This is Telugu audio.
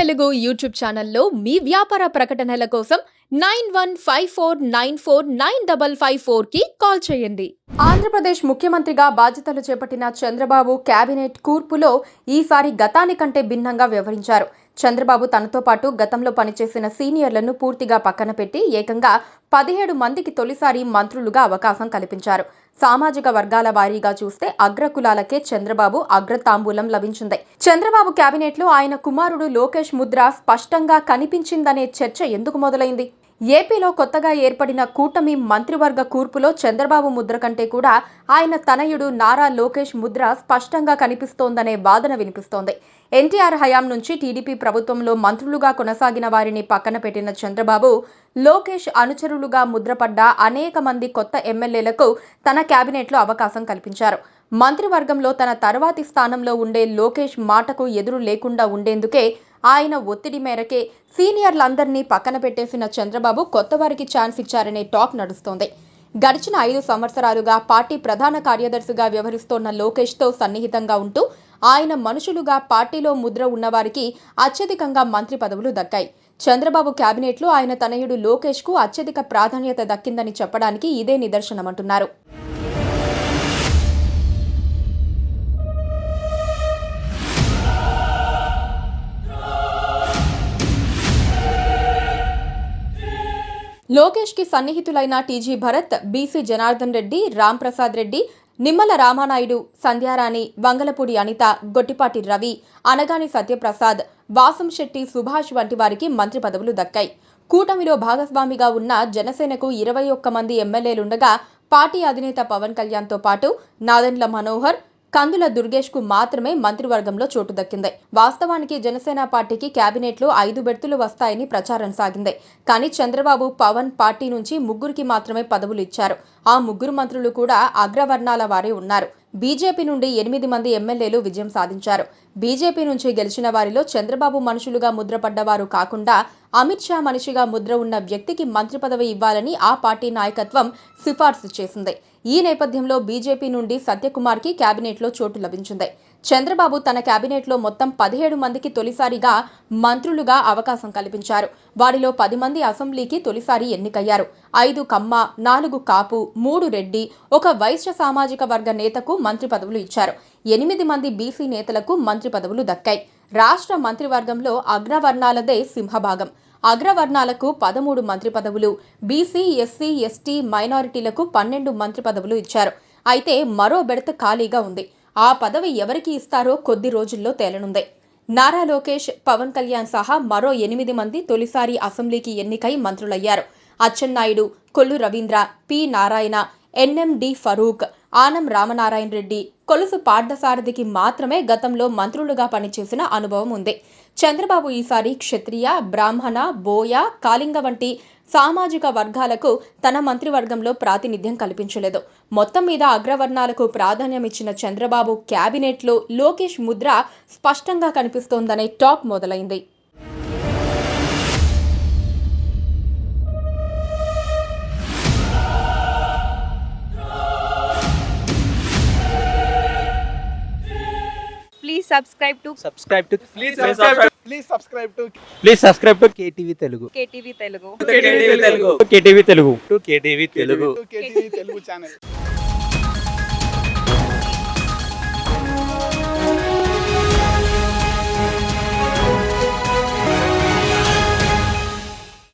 తెలుగు యూట్యూబ్ ఛానల్లో మీ వ్యాపార ప్రకటనల కోసం 9154949554 కి కాల్ చేయండి. ఆంధ్రప్రదేశ్ ముఖ్యమంత్రిగా బాధ్యతలు చేపట్టిన చంద్రబాబు కేబినెట్ కూర్పులో ఈసారి గతానికంటే భిన్నంగా వ్యవహరించారు. చంద్రబాబు తనతో పాటు గతంలో పనిచేసిన సీనియర్లను పూర్తిగా పక్కన పెట్టి ఏకంగా 17 మందికి తొలిసారి మంత్రులుగా అవకాశం కల్పించారు. సామాజిక వర్గాల వారీగా చూస్తే అగ్రకులాలకే చంద్రబాబు అగ్రతాంబూలం లభించింది. చంద్రబాబు కేబినెట్ లో ఆయన కుమారుడు లోకేష్ ముద్ర స్పష్టంగా కనిపించిందనే చర్చ ఎందుకు మొదలైంది? ఏపీలో కొత్తగా ఏర్పడిన కూటమి మంత్రివర్గ కూర్పులో చంద్రబాబు ముద్ర కంటే కూడా ఆయన తనయుడు నారా లోకేష్ ముద్ర స్పష్టంగా కనిపిస్తోందనే వాదన వినిపిస్తోంది. ఎన్టీఆర్ హయాం నుంచి టీడీపీ ప్రభుత్వంలో మంత్రులుగా కొనసాగిన వారిని పక్కన పెట్టిన చంద్రబాబు లోకేష్ అనుచరులుగా ముద్రపడ్డ అనేక మంది కొత్త ఎమ్మెల్యేలకు తన కేబినెట్లో అవకాశం కల్పించారు. మంత్రివర్గంలో తన తర్వాతి స్థానంలో ఉండే లోకేష్ మాటకు ఎదురు లేకుండా ఉండేందుకే ఆయన ఒత్తిడి మేరకే సీనియర్లందరినీ పక్కన పెట్టేసిన చంద్రబాబు కొత్త వారికి ఛాన్స్ ఇచ్చారనే టాక్ నడుస్తోంది. గడిచిన 5 సంవత్సరాలుగా పార్టీ ప్రధాన కార్యదర్శిగా వ్యవహరిస్తోన్న లోకేష్తో సన్నిహితంగా ఉంటూ ఆయన మనుషులుగా పార్టీలో ముద్ర ఉన్నవారికి అత్యధికంగా మంత్రి పదవులు దక్కాయి. చంద్రబాబు కేబినెట్లో ఆయన తనయుడు లోకేష్కు అత్యధిక ప్రాధాన్యత దక్కిందని చెప్పడానికి ఇదే నిదర్శనమంటున్నారు. లోకేష్ కి సన్నిహితులైన టీజీ భరత్, బీసీ జనార్దన్ రెడ్డి, రామ్ ప్రసాద్ రెడ్డి, నిమ్మల రామానాయుడు, సంధ్యారాణి, వంగలపూడి అనిత, గొట్టిపాటి రవి, అనగాని సత్యప్రసాద్, వాసంశెట్టి సుభాష్ వంటి వారికి మంత్రి పదవులు దక్కాయి. కూటమిలో భాగస్వామిగా ఉన్న జనసేనకు 21 మంది ఎమ్మెల్యేలుండగా పార్టీ అధినేత పవన్ కళ్యాణ్తో పాటు నాదెండ్ల మనోహర్, కందుల దుర్గేష్ కు మాత్రమే మంత్రివర్గంలో చోటు దక్కింది. వాస్తవానికి జనసేన పార్టీకి కేబినెట్లో 5 బెర్తులు వస్తాయని ప్రచారం సాగింది. కానీ చంద్రబాబు, పవన్ పార్టీ నుంచి 3కి మాత్రమే పదవులు ఇచ్చారు. ఆ 3 మంత్రులు కూడా అగ్రవర్ణాల వారే ఉన్నారు. బీజేపీ నుండి 8 మంది ఎమ్మెల్యేలు విజయం సాధించారు. బీజేపీ నుంచి గెలిచిన వారిలో చంద్రబాబు మనుషులుగా ముద్రపడ్డవారు కాకుండా అమిత్ షా మనిషిగా ముద్ర ఉన్న వ్యక్తికి మంత్రి పదవి ఇవ్వాలని ఆ పార్టీ నాయకత్వం సిఫార్సు చేసింది. ఈ నేపథ్యంలో బీజేపీ నుండి సత్యకుమార్కి కేబినెట్లో చోటు లభించింది. చంద్రబాబు తన కేబినెట్లో మొత్తం 17 మందికి తొలిసారిగా మంత్రులుగా అవకాశం కల్పించారు. వారిలో 10 మంది అసెంబ్లీకి తొలిసారి ఎన్నికయ్యారు. 5 కమ్మ, 4 కాపు, 3 రెడ్డి, 1 వైశ్య సామాజిక వర్గ నేతకు మంత్రి పదవులు ఇచ్చారు. 8 మంది బీసీ నేతలకు మంత్రి పదవులు దక్కాయి. రాష్ట్ర మంత్రివర్గంలో అగ్రవర్ణాలదే సింహభాగం. అగ్రవర్ణాలకు 13 మంత్రి పదవులు, బీసీ, ఎస్సీ, ఎస్టీ, మైనారిటీలకు 12 మంత్రి పదవులు ఇచ్చారు. అయితే మరో బెర్త్ ఖాళీగా ఉంది. ఆ పదవి ఎవరికి ఇస్తారో కొద్ది రోజుల్లో తేలనుంది. నారా లోకేష్, పవన్ కళ్యాణ్ సహా మరో 8 మంది తొలిసారి అసెంబ్లీకి ఎన్నికై మంత్రులయ్యారు. అచ్చెన్నాయుడు, కొల్లు రవీంద్ర, పి నారాయణ, ఎన్ఎండి ఫరూక్, ఆనం రామనారాయణ రెడ్డి, కొలుసు పార్థసారథికి మాత్రమే గతంలో మంత్రులుగా పనిచేసిన అనుభవం ఉంది. చంద్రబాబు ఈసారి క్షత్రియ, బ్రాహ్మణ, బోయ, కాళింగ వంటి సామాజిక వర్గాలకు తన మంత్రివర్గంలో ప్రాతినిధ్యం కల్పించలేదు. మొత్తం మీద అగ్రవర్ణాలకు ప్రాధాన్యం ఇచ్చిన చంద్రబాబు కేబినెట్లో లోకేష్ ముద్ర స్పష్టంగా కనిపిస్తోందనే టాక్ మొదలైంది. Please subscribe to KTV Telugu. KTV Telugu. KTV Telugu. KTV Telugu channel.